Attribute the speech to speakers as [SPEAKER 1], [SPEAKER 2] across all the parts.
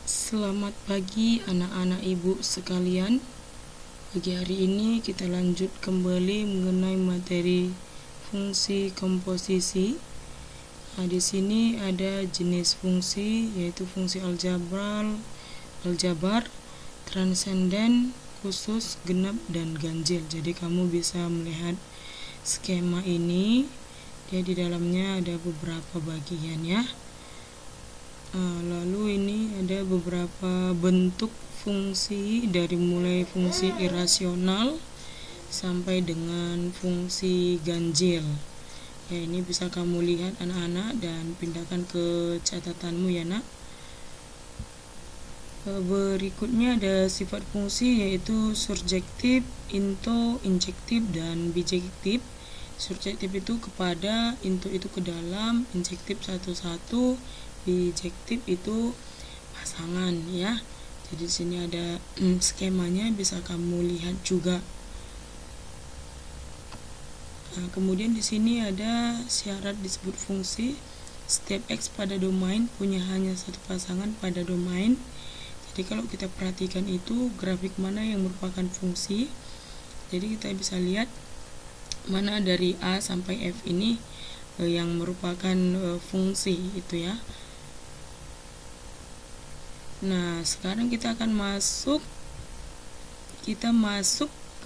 [SPEAKER 1] Selamat pagi anak-anak ibu sekalian. Pagi hari ini kita lanjut kembali mengenai materi fungsi komposisi. Nah, di sini ada jenis fungsi yaitu fungsi aljabar, transenden, khusus, genap, dan ganjil. Jadi kamu bisa melihat skema ini. Dia di dalamnya ada beberapa bagian ya. Lalu ini ada beberapa bentuk fungsi dari mulai fungsi irasional sampai dengan fungsi ganjil. Ya, ini bisa kamu lihat anak-anak dan pindahkan ke catatanmu ya nak. Berikutnya ada sifat fungsi yaitu surjektif, injektif, dan bijektif. Surjektif itu kepada, itu ke dalam, injektif satu-satu, bijektif itu pasangan ya. Jadi di sini ada skemanya, bisa kamu lihat juga. Nah, kemudian di sini ada syarat disebut fungsi. Setiap x pada domain punya hanya satu pasangan pada domain. Jadi kalau kita perhatikan itu grafik mana yang merupakan fungsi. Jadi kita bisa lihat mana dari A sampai F ini yang merupakan fungsi itu ya. Nah, sekarang kita akan masuk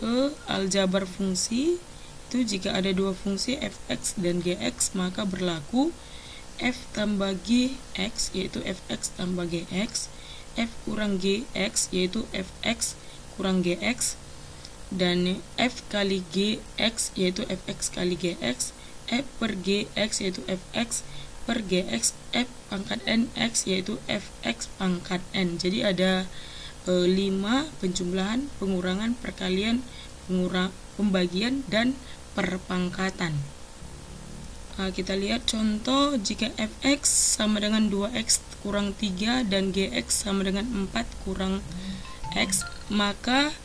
[SPEAKER 1] ke aljabar fungsi. Itu jika ada dua fungsi fx dan gx, maka berlaku f tambah gx yaitu fx tambah gx, f kurang gx yaitu fx kurang gx, dan f kali gx yaitu fx kali gx, f per gx yaitu fx per gx, f pangkat n x yaitu fx pangkat n. Jadi ada 5 penjumlahan, pengurangan, perkalian, pembagian, dan perpangkatan. Nah, kita lihat contoh jika fx sama dengan 2x kurang 3 dan gx sama dengan 4 kurang x, maka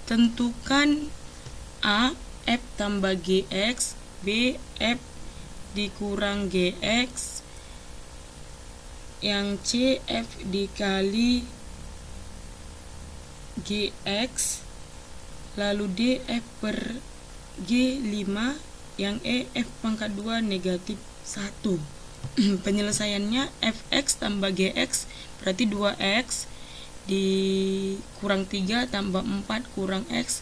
[SPEAKER 1] tentukan A f tambah gx, B f dikurang gx, yang C f dikali gx, lalu D f per g 5, yang E f pangkat 2 negatif 1. Penyelesaiannya fx tambah gx berarti 2x dikurang 3 tambah 4 kurang x.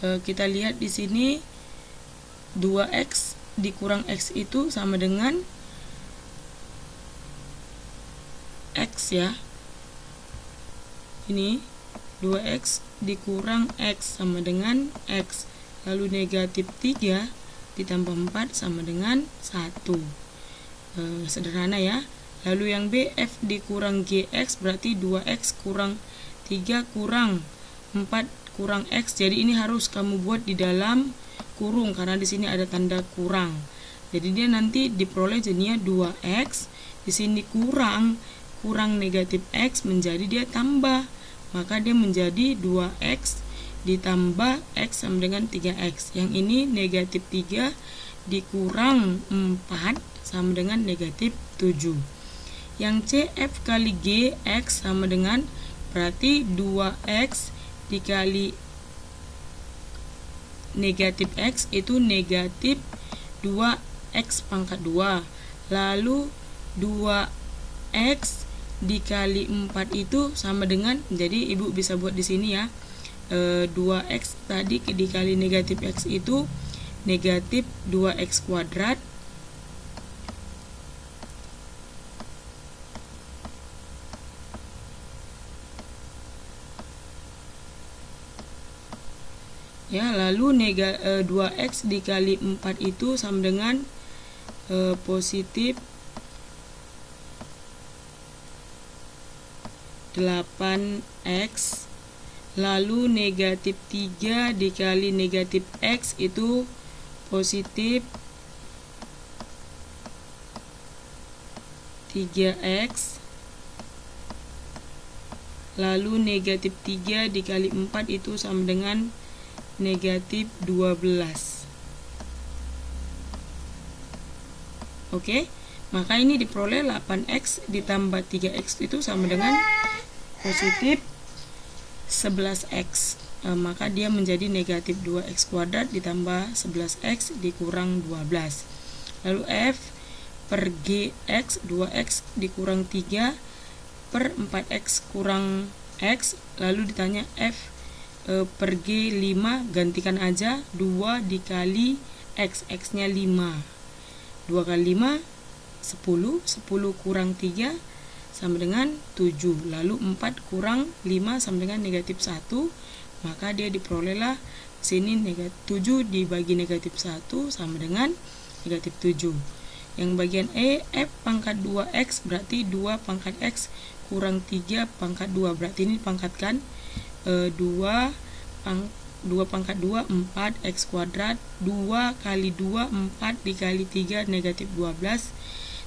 [SPEAKER 1] Kita lihat di sini 2x dikurang x itu sama dengan x ya. Ini 2x dikurang x sama dengan x. Lalu negatif 3 ditambah 4 sama dengan 1. Sederhana ya. Lalu yang B, f dikurang gx berarti 2x kurang 3 kurang 4 kurang x. Jadi ini harus kamu buat di dalam kurung karena di sini ada tanda kurang. Jadi dia nanti diperoleh jadinya 2x, di sini kurang negatif x menjadi dia tambah. Maka dia menjadi 2x ditambah x sama dengan 3x. Yang ini negatif 3 dikurang 4 sama dengan negatif 7. Yang C, f kali g x sama dengan berarti 2x dikali negatif x itu negatif 2x pangkat 2. Lalu 2x dikali 4 itu sama dengan, jadi ibu bisa buat di sini ya, 2x tadi dikali negatif x itu negatif 2x kuadrat ya, lalu 2x dikali 4 itu sama dengan positif 8x, lalu negatif 3 dikali negatif x itu positif 3x, lalu negatif 3 dikali 4 itu sama dengan negatif 12. Oke. Maka ini diperoleh 8x ditambah 3x itu sama dengan positif 11x. Maka dia menjadi negatif 2x kuadrat ditambah 11x dikurang 12. Lalu F per Gx 2x dikurang 3 per 4x kurang x. Lalu ditanya F per G 5, gantikan aja 2 dikali x, x nya 5, 2 kali 5 10, 10 kurang 3 sama dengan 7, lalu 4 kurang 5 sama dengan negatif 1, maka dia diperolehlah sini negatif 7 dibagi negatif 1 sama dengan negatif 7. Yang bagian E, F pangkat 2x berarti 2 pangkat x kurang 3 pangkat 2, berarti ini pangkatkan 2 pangkat 2 4x kuadrat, 2 kali 2 4 dikali 3 negatif 12,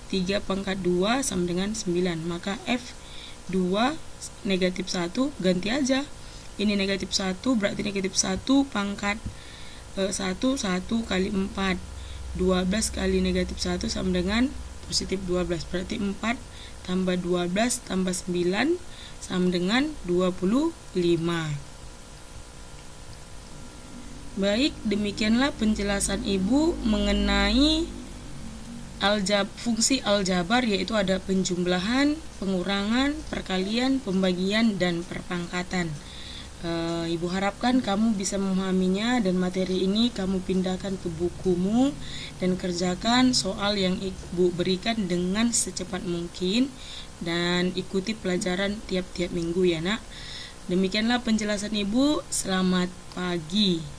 [SPEAKER 1] 3 pangkat 2 sama dengan 9. Maka F 2 negatif 1 ganti aja, ini negatif 1 berarti negatif 1 pangkat 1 kali 4, 12 kali negatif 1 sama dengan positif 12, berarti 4 tambah 12 tambah 9 sama dengan 25. Baik, demikianlah penjelasan Ibu mengenai fungsi aljabar, yaitu ada penjumlahan, pengurangan, perkalian, pembagian, dan perpangkatan. Ibu harapkan kamu bisa memahaminya, dan materi ini kamu pindahkan ke bukumu dan kerjakan soal yang Ibu berikan dengan secepat mungkin, dan ikuti pelajaran tiap-tiap minggu ya nak. Demikianlah penjelasan Ibu. Selamat pagi.